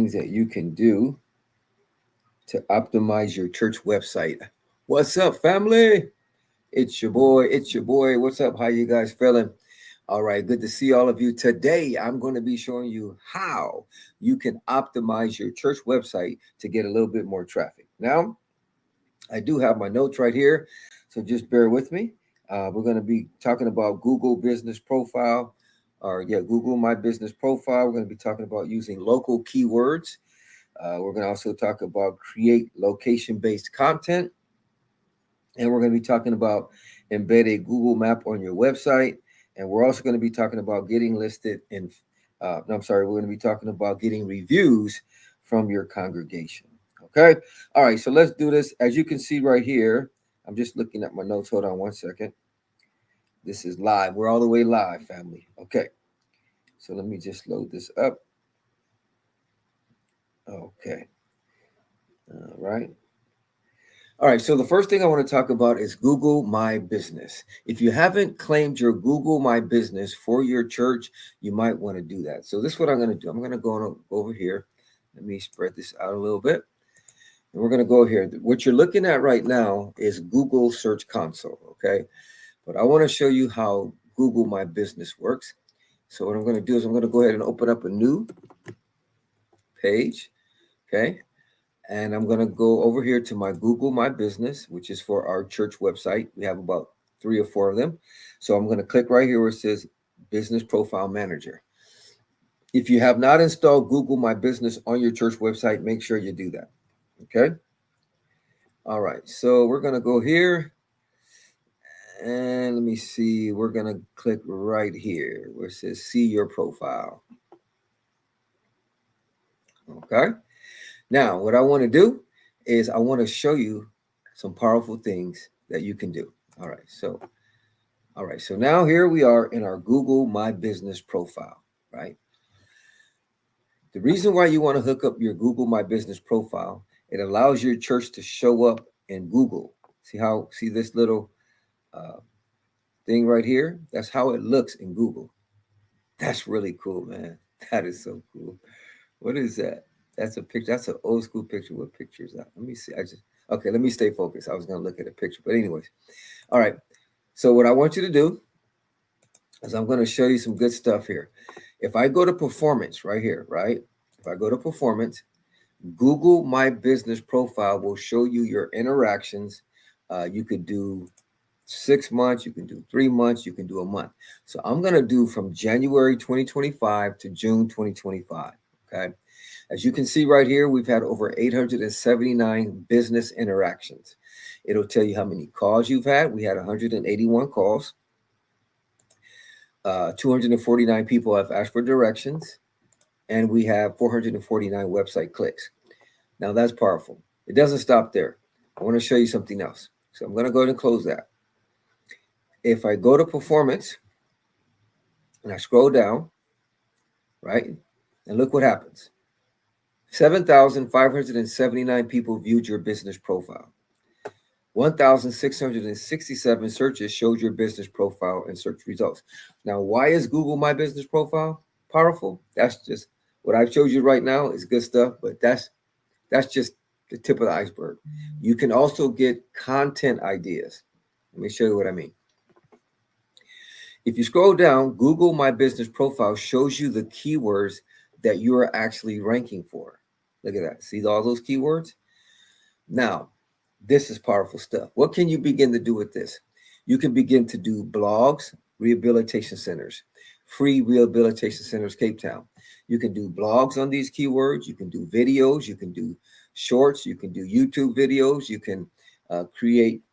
things that you can do to optimize your church website. What's up, family? It's your boy. It's your boy. What's up? How you guys feeling? All right, good to see all of you. Today, I'm going to be showing you how you can optimize your church website to get a little bit more traffic. Now, I do have my notes right here, so just bear with me. We're going to be talking about Google Business Profile, Google My Business Profile. We're going to be talking about using local keywords. We're going to also talk about create location-based content, and we're going to be talking about embed a Google map on your website. And we're also going to be talking about getting listed in, we're going to be talking about getting reviews from your congregation. Okay. All right. So let's do this. As you can see right here, I'm just looking at my notes. Hold on one second. This is live. We're all the way live, family. Okay. So let me just load this up. Okay. All right. All right, so the first thing I want to talk about is Google My Business. If you haven't claimed your Google My Business for your church, you might want to do that. So this is what I'm going to do. I'm going to go over here. Let me spread this out a little bit. And we're going to go here. What you're looking at right now is Google Search Console, okay? But I want to show you how Google My Business works. So what I'm going to do is I'm going to go ahead and open up a new page, okay? And I'm going to go over here to my Google My Business, which is for our church website. We have about 3 or 4 of them. So I'm going to click right here where it says Business Profile Manager. If you have not installed Google My Business on your church website, make sure you do that. Okay. All right. So we're going to go here. And let me see. We're going to click right here where it says See Your Profile. Okay. Now, what I want to do is I want to show you some powerful things that you can do. All right. So now here we are in our Google My Business profile, right? The reason why you want to hook up your Google My Business profile, it allows your church to show up in Google. See this little thing right here? That's how it looks in Google. That's really cool, man. That is so cool. What is that? That's a picture. That's an old school picture. What picture is that? Let me see. Okay, let me stay focused. I was going to look at a picture. But anyways, all right. So what I want you to do is I'm going to show you some good stuff here. If I go to performance right here, right? If I go to performance, Google My Business profile will show you your interactions. You could do 6 months, you can do 3 months, you can do a month. So I'm going to do from January 2025 to June 2025. Okay. As you can see right here, we've had over 879 business interactions. It'll tell you how many calls you've had. We had 181 calls. 249 people have asked for directions, and we have 449 website clicks. Now that's powerful. It doesn't stop there. I want to show you something else. So I'm going to go ahead and close that. If I go to performance and I scroll down, right, and look what happens. 7,579 people viewed your business profile. 1,667 searches showed your business profile and search results. Now, why is Google My Business Profile powerful? That's just what I've showed you right now is good stuff, but that's just the tip of the iceberg. You can also get content ideas. Let me show you what I mean. If you scroll down, Google My Business Profile shows you the keywords that you are actually ranking for. Look at that. See all those keywords? Now, this is powerful stuff. What can you begin to do with this? You can begin to do blogs, rehabilitation centers, free rehabilitation centers, Cape Town. You can do blogs on these keywords. You can do videos. You can do shorts. You can do YouTube videos. You can create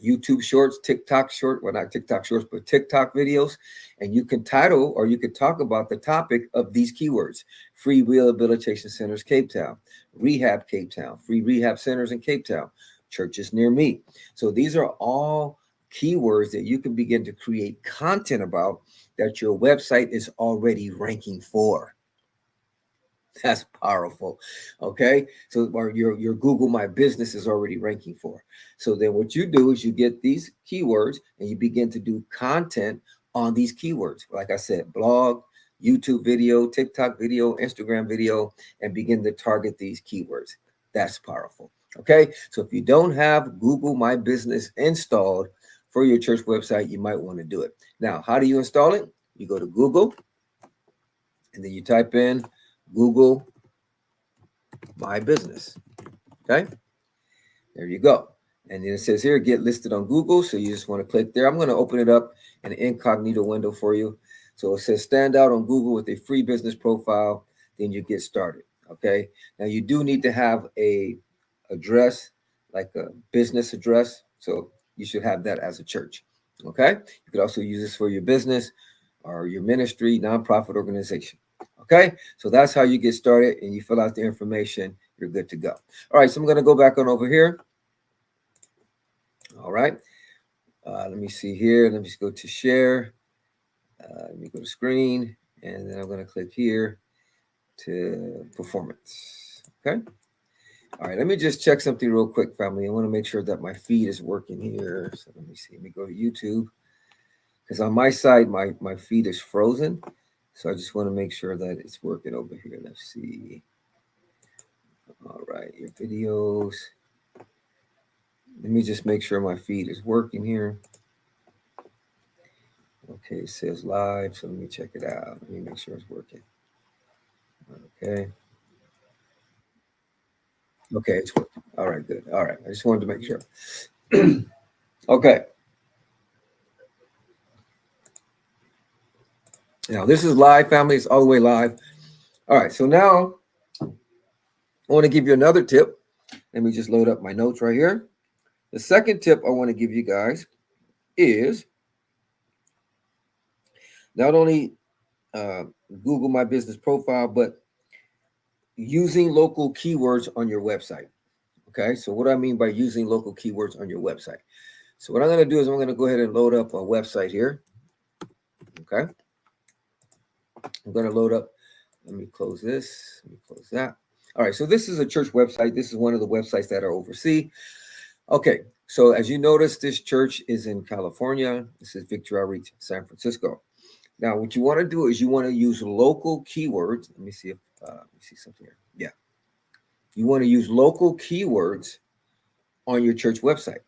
YouTube shorts, TikTok short, well, not TikTok shorts, but TikTok videos. And you can title or you can talk about the topic of these keywords: free rehabilitation centers, Cape Town, rehab Cape Town, free rehab centers in Cape Town, churches near me. So these are all keywords that you can begin to create content about that your website is already ranking for. That's powerful. Okay. So your Google My Business is already ranking for. So then what you do is you get these keywords and you begin to do content on these keywords. Like I said, blog, YouTube video, TikTok video, Instagram video, and begin to target these keywords. That's powerful. Okay, so if you don't have Google My Business installed for your church website, you might want to do it. Now, how do you install it? You go to Google, and then you type in Google My Business. Okay, there you go. And then it says here, get listed on Google. So you just want to click there. I'm going to open it up in an incognito window for you. So it says stand out on Google with a free business profile. Then you get started. Okay. Now you do need to have a address, like a business address. So you should have that as a church. Okay. You could also use this for your business or your ministry, nonprofit organization. Okay. So that's how you get started, and you fill out the information. You're good to go. All right. So I'm going to go back on over here. All right. Let me see here. Let me just go to share. Let me go to screen, and then I'm going to click here to performance. Okay. All right. Let me just check something real quick, family. I want to make sure that my feed is working here. So let me see. Let me go to YouTube, because on my side, my feed is frozen. So I just want to make sure that it's working over here. Let's see. All right. Your videos. Let me just make sure my feed is working here. Okay, it says live, so let me check it out. Let me make sure it's working. Okay. Okay, it's working. All right, good. All right, I just wanted to make sure. Okay. Now, this is live, family. It's all the way live. All right, so now I want to give you another tip. Let me just load up my notes right here. The second tip I want to give you guys is not only Google My Business profile, but using local keywords on your website. Okay, so what do I mean by using local keywords on your website? So what I'm going to do is I'm going to go ahead and load up a website here. Okay, I'm going to load up. Let me close this. Let me close that. All right, so this is a church website. This is one of the websites that are overseas. Okay, so as you notice, this church is in California. This is Victory Outreach, San Francisco. Now, what you want to do is you want to use local keywords. Let me see if let me see something here. Yeah, you want to use local keywords on your church website.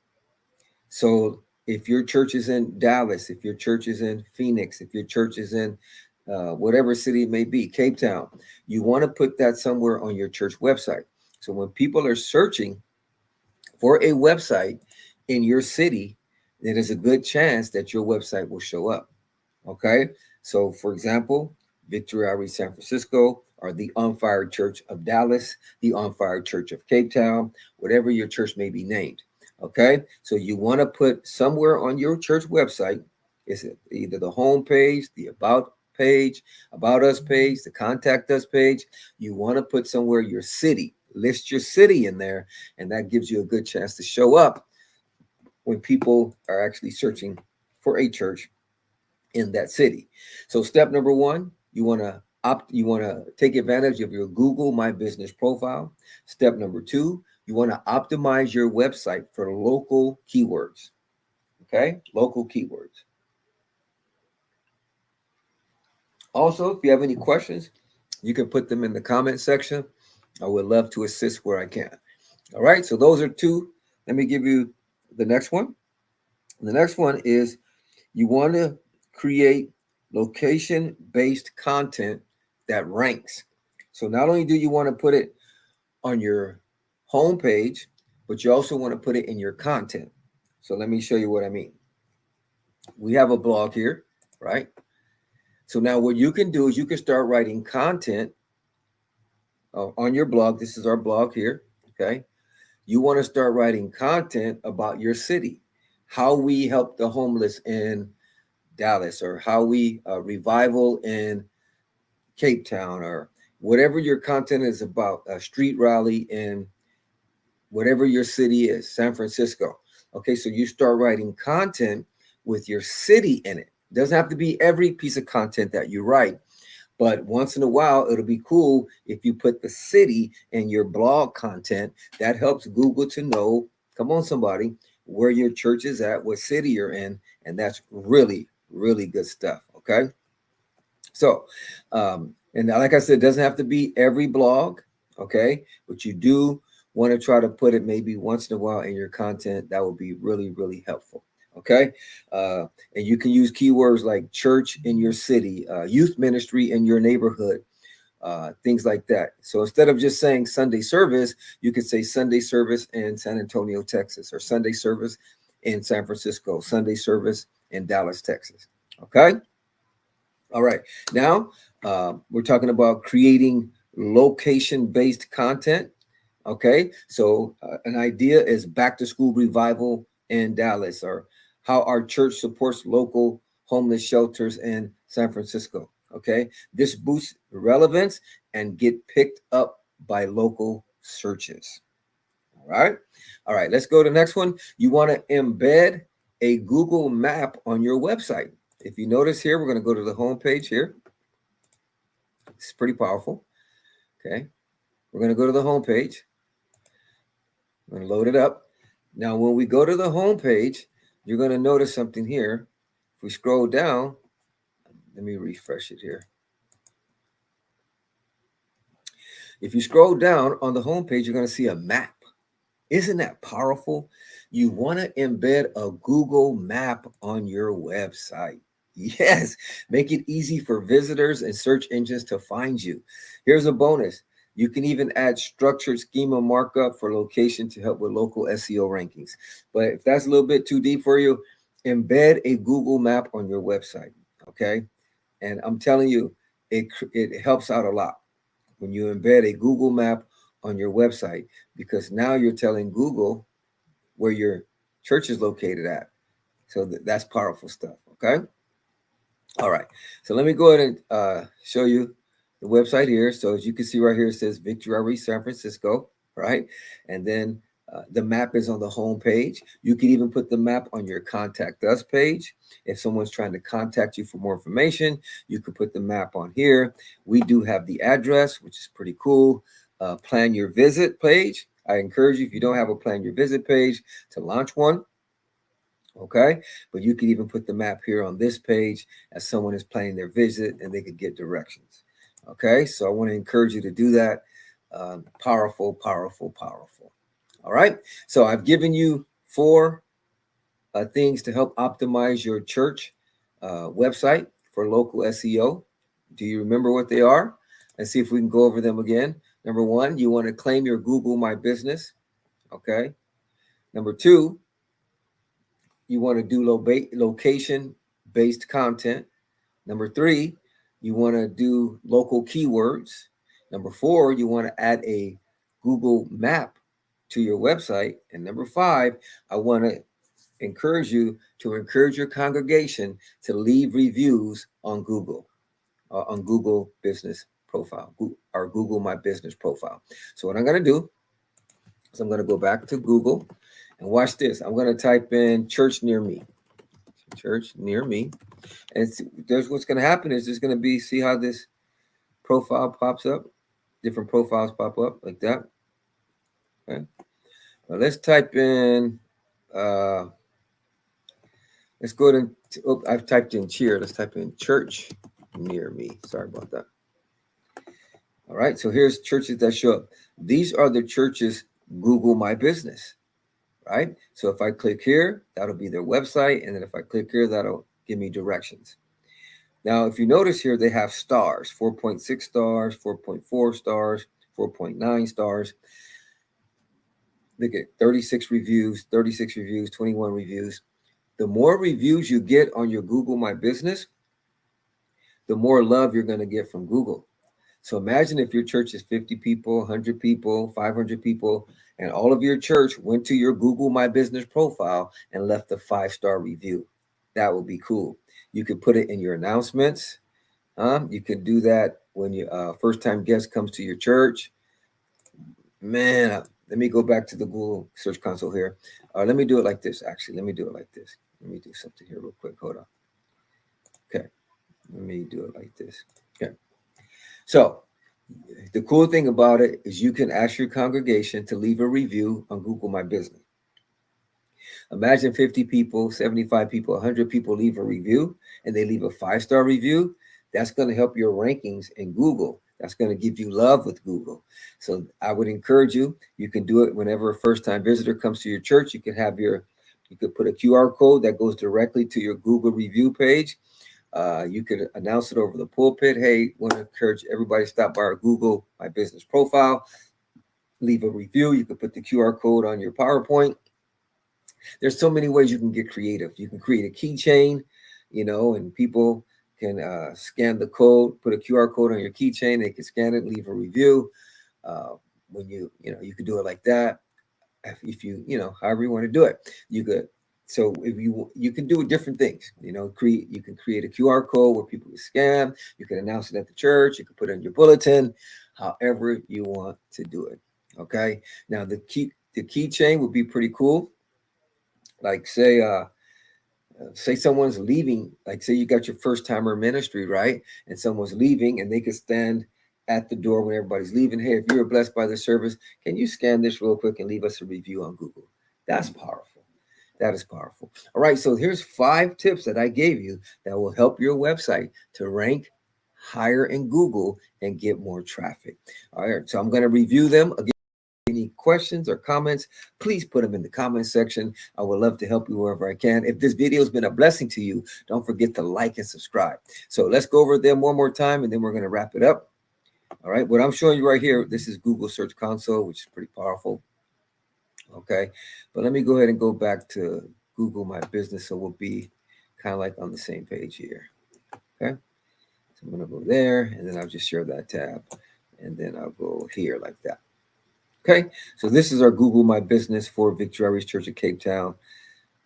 So if your church is in Dallas, if your church is in Phoenix, if your church is in whatever city it may be, Cape Town, you want to put that somewhere on your church website. So when people are searching for a website in your city, then there's a good chance that your website will show up. Okay. So for example, Victory Outreach San Francisco, or the On Fire Church of Dallas, the On Fire Church of Cape Town, whatever your church may be named. Okay. So you want to put somewhere on your church website, is it either the home page, the about page, about us page, the contact us page. You want to put somewhere your city, list your city in there, and that gives you a good chance to show up when people are actually searching for a church in that city. So step number one, you want to take advantage of your Google My Business profile. Step number two, you want to optimize your website for local keywords. Okay, local keywords. Also, if you have any questions, you can put them in the comment section. I would love to assist where I can. All right, so those are two. Let me give you the next one. The next one is you want to create location-based content that ranks. So not only do you want to put it on your homepage, but you also want to put it in your content. So let me show you what I mean. We have a blog here, right? So now what you can do is you can start writing content on your blog. This is our blog here, okay? You want to start writing content about your city, how we help the homeless in Dallas, or how we revival in Cape Town, or whatever your content is about, a street rally in whatever your city is, San Francisco. Okay, so you start writing content with your city in it. It doesn't have to be every piece of content that you write, but once in a while, it'll be cool if you put the city in your blog content. That helps Google to know, come on, somebody, where your church is at, what city you're in, and that's really, really good stuff, okay? So, and like I said, it doesn't have to be every blog, okay? But you do want to try to put it maybe once in a while in your content. That would be really, really helpful, okay? And you can use keywords like church in your city, youth ministry in your neighborhood, things like that. So instead of just saying Sunday service, you could say Sunday service in San Antonio, Texas, or Sunday service in San Francisco, Sunday service in Dallas, Texas, okay? All right. Now, we're talking about creating location-based content. Okay. So an idea is back to school revival in Dallas, or how our church supports local homeless shelters in San Francisco. Okay. This boosts relevance and get picked up by local searches. All right. All right. Let's go to the next one. You want to embed a Google map on your website. If you notice here, we're going to go to the home page here. It's pretty powerful. Okay. We're going to go to the home page. I'm going to load it up. Now, when we go to the home page, you're going to notice something here. If we scroll down, let me refresh it here. If you scroll down on the home page, you're going to see a map. Isn't that powerful? You want to embed a Google map on your website. Yes, make it easy for visitors and search engines to find you. Here's a bonus. You can even add structured schema markup for location to help with local SEO rankings. But if that's a little bit too deep for you, embed a Google map on your website, okay? And I'm telling you, it helps out a lot when you embed a Google map on your website, because now you're telling Google where your church is located at. So that's powerful stuff, okay? All right, so let me go ahead and show you the website here. So as you can see right here, it says Victory San Francisco, right? And then the map is on the home page. You can even put the map on your contact us page. If someone's trying to contact you for more information, you can put the map on here. We do have the address, which is pretty cool. Plan your visit page. I encourage you, if you don't have a plan your visit page, to launch one. Okay, but you can even put the map here on this page as someone is planning their visit and they could get directions. Okay, so I want to encourage you to do that. Powerful, powerful, powerful. All right, so I've given you 4 things to help optimize your church website for local SEO. Do you remember what they are? Let's see if we can go over them again. Number 1, you want to claim your Google My Business. Okay. Number 2, you want to do location-based content. Number 3, you want to do local keywords. Number 4, you want to add a Google map to your website. And number 5, I want to encourage you to encourage your congregation to leave reviews on Google Business Profile, or Google My Business Profile. So what I'm going to do is I'm going to go back to Google. And watch this. I'm going to type in church near me. Church near me. And there's what's going to happen is there's going to be, see how this profile pops up? Different profiles pop up like that. Okay. Well, let's type in, let's go to, I've typed in cheer. Let's type in church near me. Sorry about that. All right. So here's churches that show up. These are the churches Google My Business. Right? So if I click here, that'll be their website. And then if I click here, that'll give me directions. Now, if you notice here, they have stars, 4.6 stars, 4.4 stars, 4.9 stars. They get 36 reviews, 21 reviews. The more reviews you get on your Google My Business, the more love you're going to get from Google. So imagine if your church is 50 people, 100 people, 500 people, and all of your church went to your Google My Business profile and left a 5-star review. That would be cool. You could put it in your announcements. You could do that when your first-time guest comes to your church. Man, let me go back to the Google Search Console here. Let me do it like this, actually. Let me do it like this. Let me do something here real quick. Hold on. Okay. Let me do it like this. Okay. So the cool thing about it is you can ask your congregation to leave a review on Google My Business. Imagine 50 people, 75 people, 100 people leave a review and they leave a 5-star review. That's going to help your rankings in Google. That's going to give you love with Google. So I would encourage you. You can do it whenever a first-time visitor comes to your church. You could put a QR code that goes directly to your Google review page. You could announce it over the pulpit. Hey, want to encourage everybody to stop by our Google My Business profile, leave a review. You could put the QR code on your PowerPoint. There's so many ways you can get creative. You can create a keychain, and people can scan the code, put a QR code on your keychain. They can scan it, leave a review. When you could do it like that. If you however you want to do it, you could. So if you can do different things, you can create a QR code where people can scan. You can announce it at the church. You can put it in your bulletin, however you want to do it. Okay. Now the keychain would be pretty cool. Like say someone's leaving, like say you got your first timer ministry, right? And someone's leaving and they could stand at the door when everybody's leaving. Hey, if you were blessed by the service, can you scan this real quick and leave us a review on Google? That's powerful. That is powerful. All right. So here's 5 tips that I gave you that will help your website to rank higher in Google and get more traffic. All right. So I'm going to review them again. Any questions or comments, please put them in the comment section. I would love to help you wherever I can. If this video has been a blessing to you, don't forget to like and subscribe. So let's go over them one more time, and then we're going to wrap it up. All right. What I'm showing you right here, this is Google Search Console, which is pretty powerful. Okay. But let me go ahead and go back to Google My Business, so we'll be kind of like on the same page here. Okay. So I'm going to go there, and then I'll just share that tab, and then I'll go here like that. Okay, so this is our Google My Business for Victory Outreach Church of Cape Town.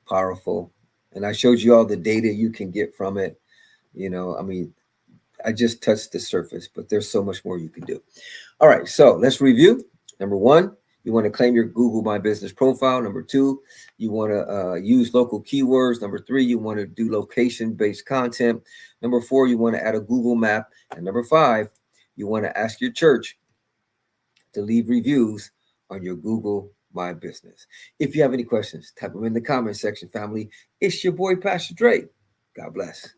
Powerful. And I showed you all the data you can get from it. I just touched the surface, but there's so much more you can do. All right, so let's review. Number 1, you want to claim your Google My Business profile. Number 2, you want to use local keywords. Number 3, you want to do location-based content. Number 4, you want to add a Google map. And number 5, you want to ask your church to leave reviews on your Google My Business. If you have any questions, type them in the comment section, family. It's your boy, Pastor Dre. God bless.